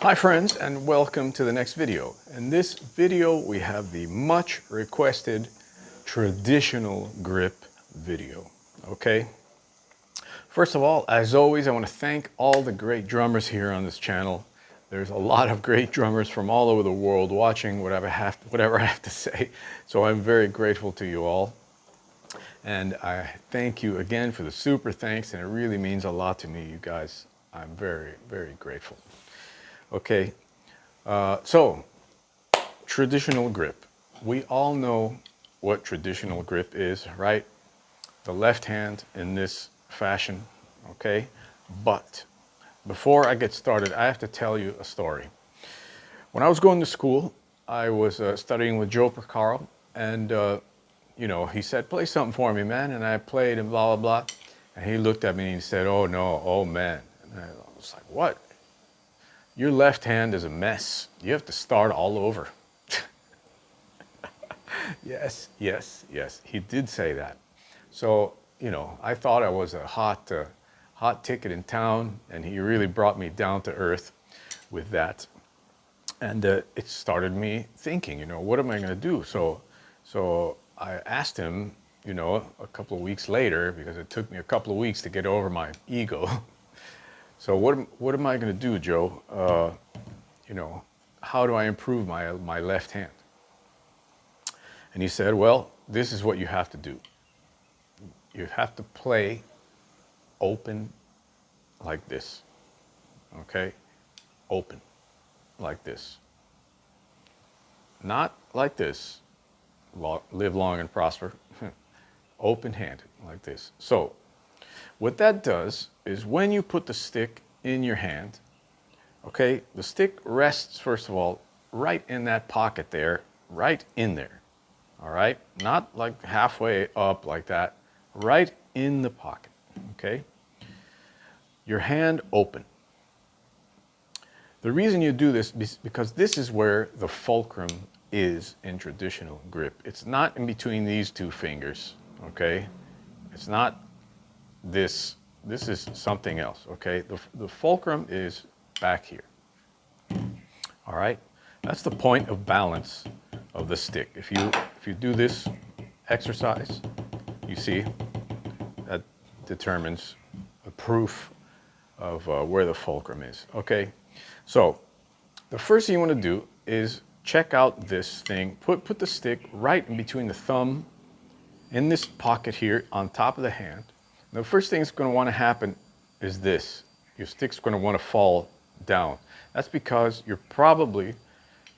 Hi friends, and welcome to the next video. In this video we have the much requested traditional grip video. Okay, first of all, as always, I want to thank all the great drummers here on this channel. There's a lot of great drummers from all over the world watching whatever I have to say, so I'm very grateful to you all. And I thank you again for the super thanks, and it really means a lot to me, you guys. I'm very, very grateful. Okay, so traditional grip. We all know what traditional grip is, right? The left hand in this fashion, okay? But before I get started, I have to tell you a story. When I was going to school, I was studying with Joe Porcaro, and you know, he said, play something for me, man. And I played and blah, blah, blah. And he looked at me and he said, oh no, oh man. And I was like, what? Your left hand is a mess. You have to start all over. Yes, yes, yes. He did say that. So, you know, I thought I was a hot ticket in town, and he really brought me down to earth with that. And it started me thinking, you know, what am I going to do? So I asked him, you know, a couple of weeks later, because it took me a couple of weeks to get over my ego. So what am I going to do, Joe? You know, how do I improve my left hand? And he said, well, this is what you have to do. You have to play open like this, okay? Open like this. Not like this, live long and prosper. Open-handed like this. So what that does is when you put the stick in your hand, okay, the stick rests, first of all, right in that pocket there, right in there. All right, not like halfway up like that, right in the pocket, okay? Your hand open. The reason you do this is because this is where the fulcrum is in traditional grip. It's not in between these two fingers, okay? It's not this. This is something else, okay? The fulcrum is back here. All right, that's the point of balance of the stick. If you do this exercise, you see that determines a proof of where the fulcrum is. Okay, so the first thing you want to do is check out this thing. Put the stick right in between the thumb in this pocket here on top of the hand. The first thing that's going to want to happen is this. Your stick's going to want to fall down. That's because your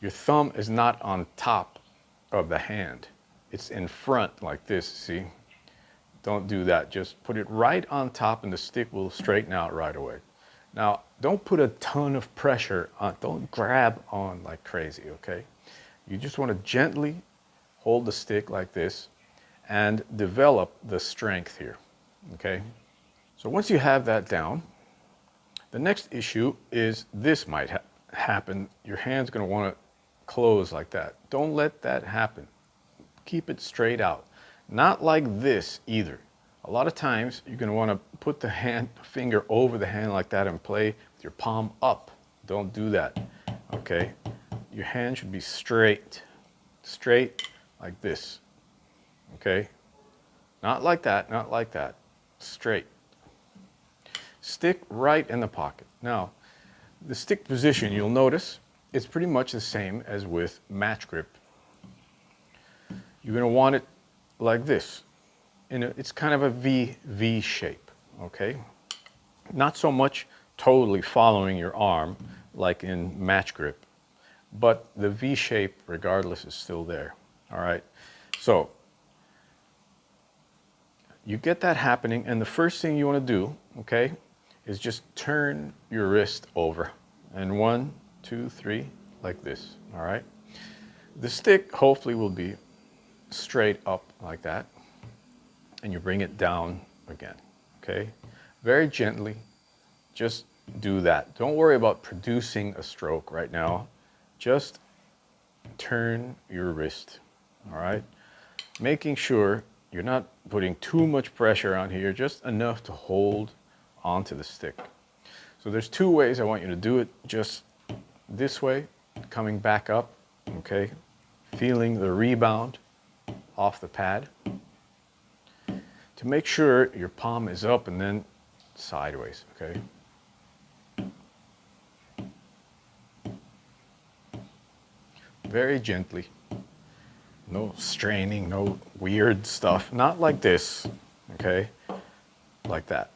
thumb is not on top of the hand. It's in front like this, see? Don't do that. Just put it right on top and the stick will straighten out right away. Now, don't put a ton of pressure on, don't grab on like crazy, okay? You just want to gently hold the stick like this and develop the strength here, okay? So once you have that down, the next issue is this might happen. Your hand's going to want to close like that. Don't let that happen. Keep it straight out. Not like this either. A lot of times you're going to want to put the finger over the hand like that and play with your palm up. Don't do that, okay? Your hand should be straight like this, okay? Not like that, not like that, straight. Stick right in the pocket. Now, the stick position, you'll notice, it's pretty much the same as with match grip. You're going to want it like this. It's kind of a V shape, okay? Not so much totally following your arm like in match grip, but the V shape regardless is still there, all right? So you get that happening, and the first thing you want to do, okay, is just turn your wrist over. And 1, 2, 3, like this, all right? The stick hopefully will be straight up like that, and you bring it down again, okay? Very gently, just do that. Don't worry about producing a stroke right now. Just turn your wrist, all right? Making sure you're not putting too much pressure on here, just enough to hold onto the stick. So there's two ways I want you to do it. Just this way, coming back up, okay? Feeling the rebound off the pad. To make sure your palm is up and then sideways, okay? Very gently. No straining, no weird stuff. Not like this, okay? Like that.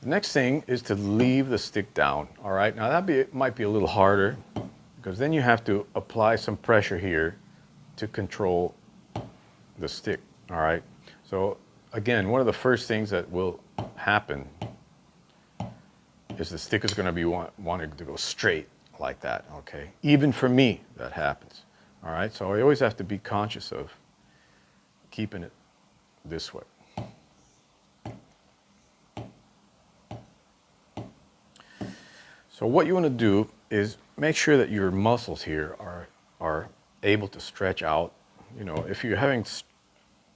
The next thing is to leave the stick down, all right? Now that might be a little harder because then you have to apply some pressure here to control the stick, all right? So again, one of the first things that will happen is the stick is gonna be wanting to go straight like that, okay? Even for me, that happens, all right? So I always have to be conscious of keeping it this way. So what you want to do is make sure that your muscles here are able to stretch out. You know, if you're having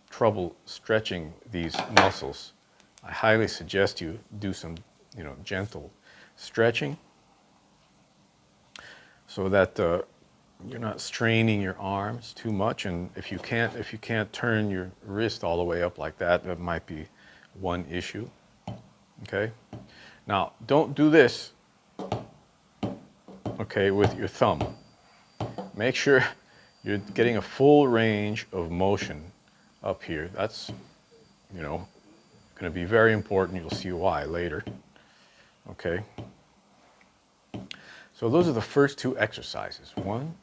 trouble stretching these muscles, I highly suggest you do some, you know, gentle stretching so that you're not straining your arms too much. And if you can't turn your wrist all the way up like that, that might be one issue. Okay. Now, don't do this, okay, with your thumb. Make sure you're getting a full range of motion up here. That's, you know, going to be very important. You'll see why later. Okay. So those are the first two exercises. 1,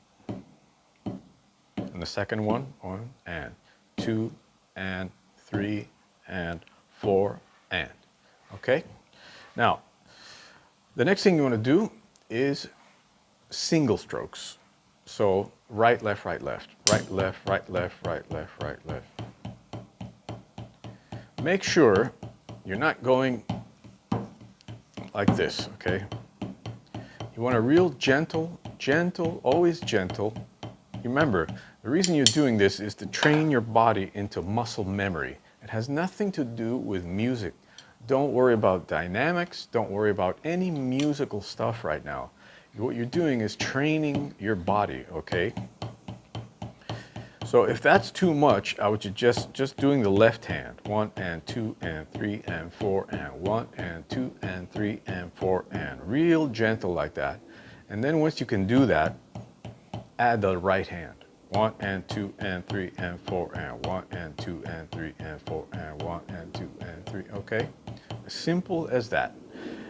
and the second one, 1 and 2 and 3 and 4 and. Okay. Now, the next thing you want to do is single strokes. So right, left, right, left, right, left, right, left, right, left, right, left. Make sure you're not going like this, okay? You want a real gentle, always gentle. Remember, the reason you're doing this is to train your body into muscle memory. It has nothing to do with music. Don't worry about dynamics. Don't worry about any musical stuff right now. What you're doing is training your body, okay? So if that's too much, I would suggest just doing the left hand. 1 and 2 and 3 and 4 and 1 and 2 and 3 and 4 and. Real gentle like that. And then once you can do that, add the right hand. 1 and 2 and 3 and 4 and 1 and 2 and 3 and 4 and 1 and 2 and 3, okay? As simple as that.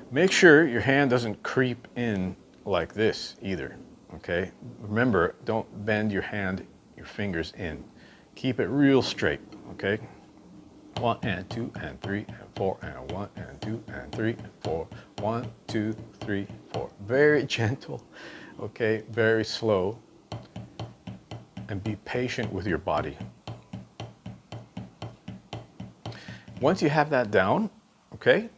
Make sure your hand doesn't creep in like this either, okay? Remember, don't bend your hand, your fingers in. Keep it real straight, okay? 1 and 2 and 3 and 4 and 1 and 2 and 3 and 4. 1, 2, 3, 4. Very gentle, okay? Very slow. And be patient with your body. Once you have that down, okay,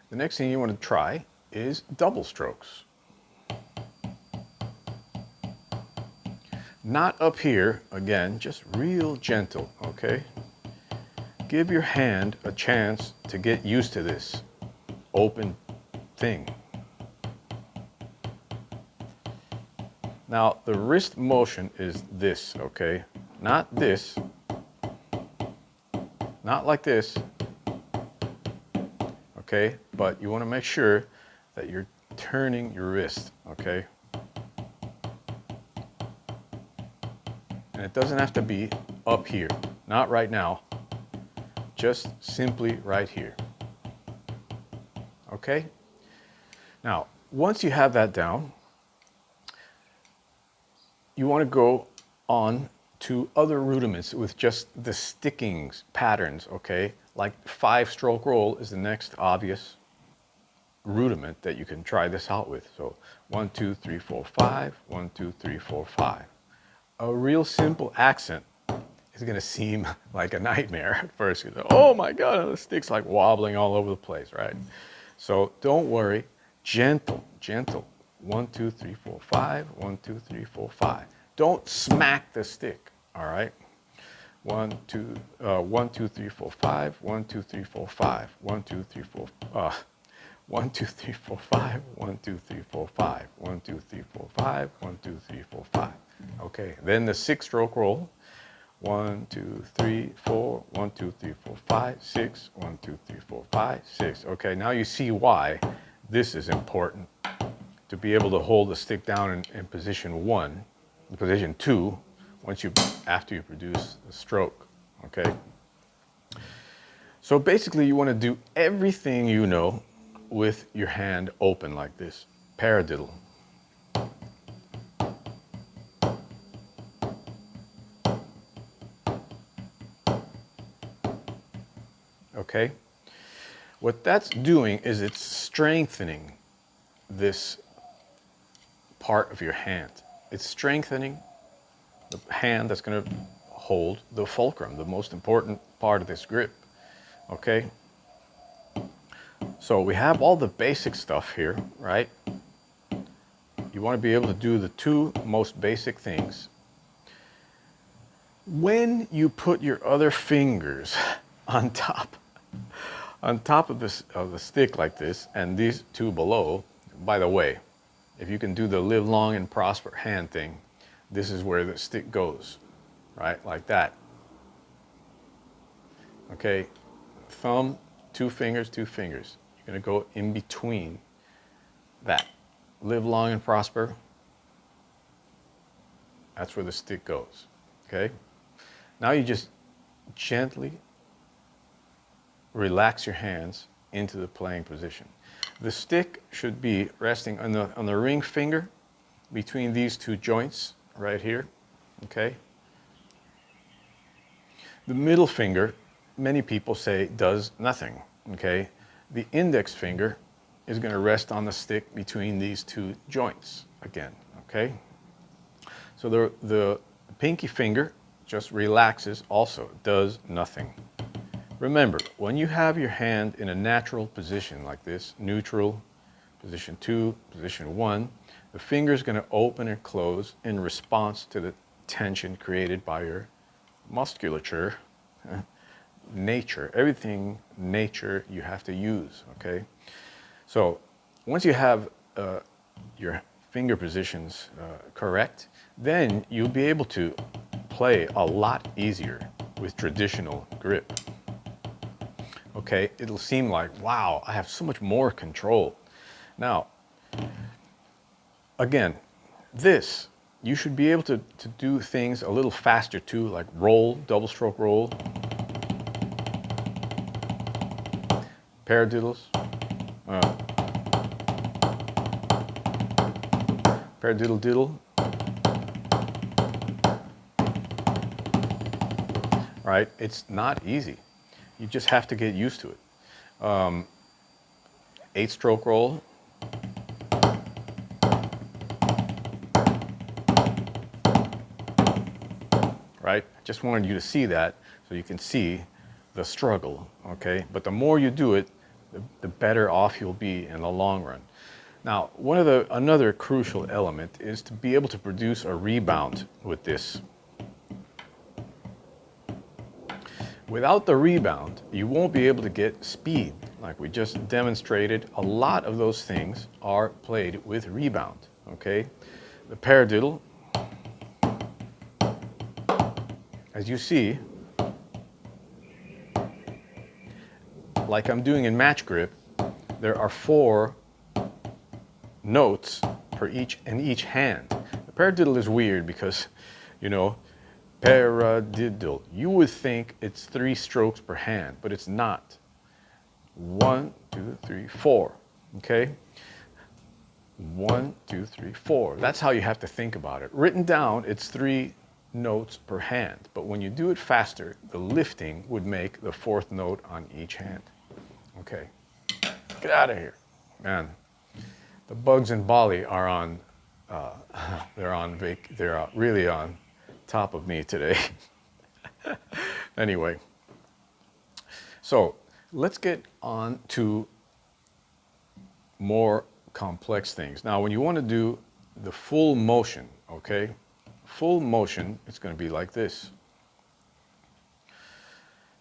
the next thing you want to try is double strokes. Not up here, again, just real gentle, okay? Give your hand a chance to get used to this open thing. Now, the wrist motion is this, okay? Not this, not like this, okay? But you want to make sure that you're turning your wrist, okay? And it doesn't have to be up here, not right now, just simply right here, okay? Now, once you have that down, you want to go on to other rudiments with just the stickings patterns, okay? Like 5-stroke roll is the next obvious rudiment that you can try this out with. So 1, 2, 3, 4, 5, 1, 2, 3, 4, 5. A real simple accent is going to seem like a nightmare at first. You know, oh my God, the stick's like wobbling all over the place, right? So don't worry, gentle, gentle. 1, 2, 3, 4, 5, 1, 2, 3, 4, 5. Don't smack the stick, all right? 1, 2, 3, 4, 5, 1, 2, 3, 4, 5, 1, 2, 3, 4, 1, 2, 3, 4, 5. 1, 2, 3, 4, 5. 1, 2, 3, 4, 5. 1, 2, 3, 4, 5. Okay, then the 6-stroke roll. 1, 2, 3, 4. 1, 2, 3, 4, 5, 6. 1, 2, 3, 4, 5, 6. Okay, now you see why this is important, to be able to hold the stick down in position 1, in position 2, after you produce the stroke. Okay. So basically, you want to do everything you know with your hand open like this. Paradiddle. Okay? What that's doing is it's strengthening this part of your hand. It's strengthening the hand that's going to hold the fulcrum, the most important part of this grip. Okay? So we have all the basic stuff here, right? You want to be able to do the two most basic things. When you put your other fingers on top of the stick like this, and these two below, by the way, if you can do the live long and prosper hand thing, this is where the stick goes, right? Like that. Okay, thumb, two fingers, two fingers. You're gonna go in between that. Live long and prosper. That's where the stick goes, okay? Now you just gently relax your hands into the playing position. The stick should be resting on the ring finger between these two joints right here, okay? The middle finger, many people say, does nothing, okay? The index finger is going to rest on the stick between these two joints again, okay? So the pinky finger just relaxes also, does nothing. Remember, when you have your hand in a natural position like this, neutral, position 2, position 1, the finger is going to open and close in response to the tension created by your musculature, nature, everything nature you have to use, okay? So once you have your finger positions correct, then you'll be able to play a lot easier with traditional grip. Okay, it'll seem like, wow, I have so much more control. Now, again, this, you should be able to do things a little faster too, like roll, double stroke roll, paradiddles, paradiddle diddle, right? It's not easy. You just have to get used to it. 8-stroke roll. Right? I just wanted you to see that so you can see the struggle, okay? But the more you do it, the better off you'll be in the long run. Now, another crucial element is to be able to produce a rebound with this. Without the rebound, you won't be able to get speed. Like we just demonstrated, a lot of those things are played with rebound, okay? The paradiddle, as you see, like I'm doing in match grip, there are 4 notes in each hand. The paradiddle is weird because, you know, paradiddle. You would think it's 3 strokes per hand, but it's not. 1, 2, 3, 4. Okay? 1, 2, 3, 4. That's how you have to think about it. Written down, it's 3 notes per hand. But when you do it faster, the lifting would make the 4th note on each hand. Okay. Get out of here. Man, the bugs in Bali are on, they're really on top of me today. Anyway, so let's get on to more complex things. Now, when you want to do the full motion, okay, full motion, it's going to be like this.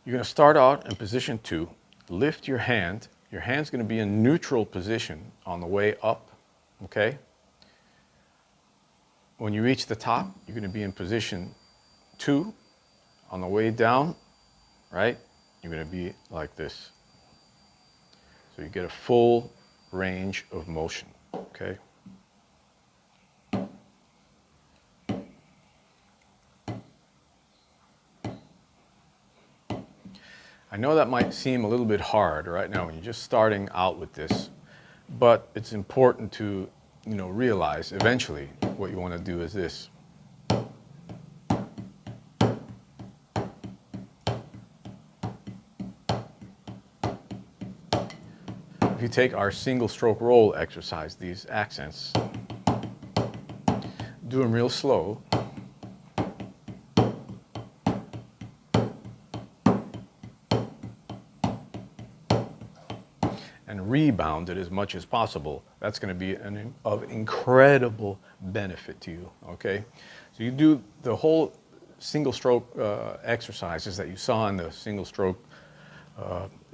You're going to start out in position 2, lift your hand Your hand's going to be in neutral position on the way up, okay? When you reach the top, you're going to be in position 2. On the way down, right, you're going to be like this. So you get a full range of motion, okay? I know that might seem a little bit hard right now when you're just starting out with this, but it's important to, realize eventually what you want to do is this. If you take our single stroke roll exercise, these accents, do them real slow. And rebound it as much as possible. That's going to be of incredible benefit to you, okay? So you do the whole single stroke exercises that you saw in the single stroke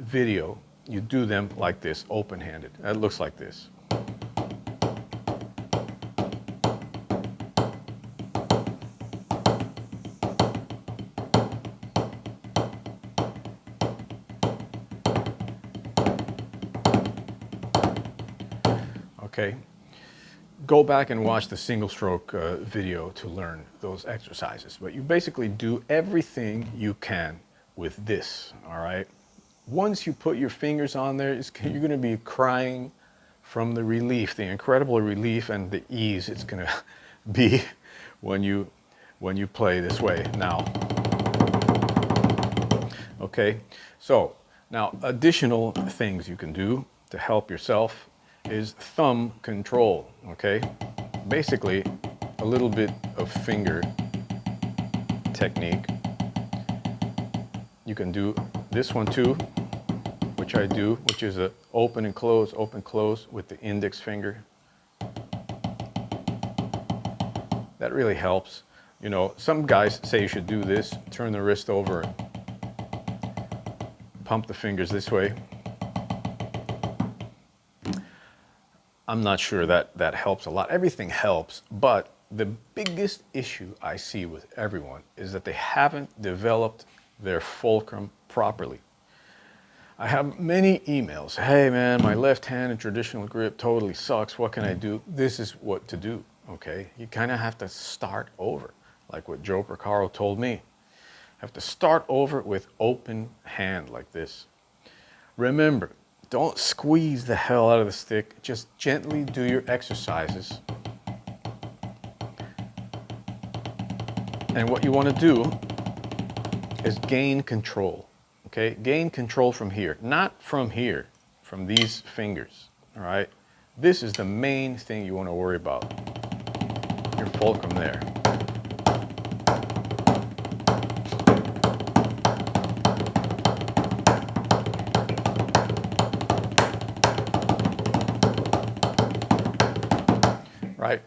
video. You do them like this, open-handed. That looks like this. Okay, go back and watch the single stroke video to learn those exercises. But you basically do everything you can with this, all right? Once you put your fingers on there, you're going to be crying from the relief, the incredible relief and the ease it's going to be when you play this way. Now, okay, so now additional things you can do to help yourself is thumb control, okay? Basically, a little bit of finger technique. You can do this one too, which I do, which is a open close with the index finger. That really helps. Some guys say you should do this, turn the wrist over, and pump the fingers this way. I'm not sure that helps a lot. Everything helps, but the biggest issue I see with everyone is that they haven't developed their fulcrum properly. I have many emails. Hey man, my left hand in traditional grip totally sucks. What can I do? This is what to do, okay? You kind of have to start over, like what Joe Porcaro told me. You have to start over with open hand like this. Remember, don't squeeze the hell out of the stick. Just gently do your exercises. And what you want to do is gain control, okay? Gain control from here, not from here, from these fingers, all right? This is the main thing you want to worry about, your fulcrum there. Right?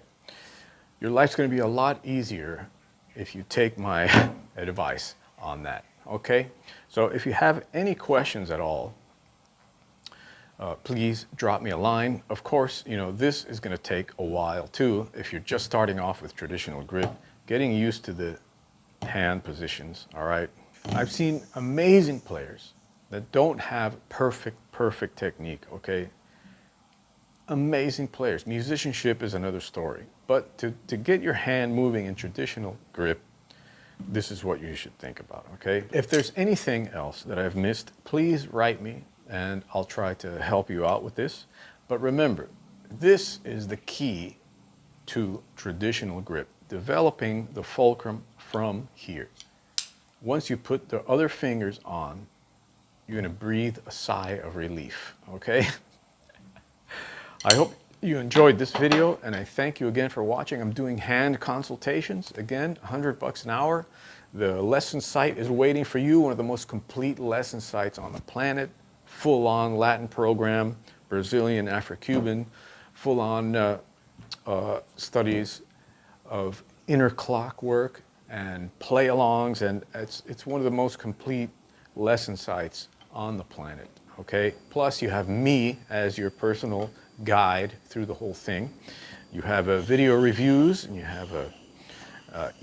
Your life's going to be a lot easier if you take my advice on that, okay? So if you have any questions at all, please drop me a line. Of course, this is going to take a while too. If you're just starting off with traditional grip, getting used to the hand positions, all right? I've seen amazing players that don't have perfect technique, okay? Amazing players. Musicianship is another story. But to get your hand moving in traditional grip, this is what you should think about, okay? If there's anything else that I've missed, please write me and I'll try to help you out with this. But remember, this is the key to traditional grip, developing the fulcrum from here. Once you put the other fingers on, you're going to breathe a sigh of relief, okay? I hope you enjoyed this video and I thank you again for watching. I'm doing hand consultations, again, $100 an hour. The lesson site is waiting for you, one of the most complete lesson sites on the planet. Full-on Latin program, Brazilian, Afro-Cuban, full-on studies of inner clock work and play-alongs, and it's one of the most complete lesson sites on the planet, okay? Plus you have me as your personal guide through the whole thing. You have video reviews, and you have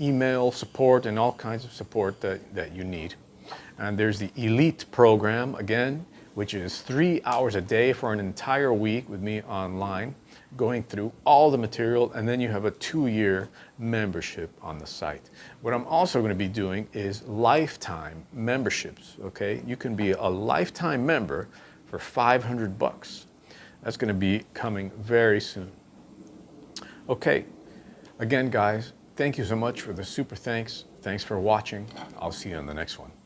email support and all kinds of support that you need. And there's the Elite program, again, which is 3 hours a day for an entire week with me online, going through all the material, and then you have a 2-year membership on the site. What I'm also going to be doing is lifetime memberships, okay? You can be a lifetime member for $500. That's going to be coming very soon. Okay, again, guys, thank you so much for the super thanks. Thanks for watching. I'll see you on the next one.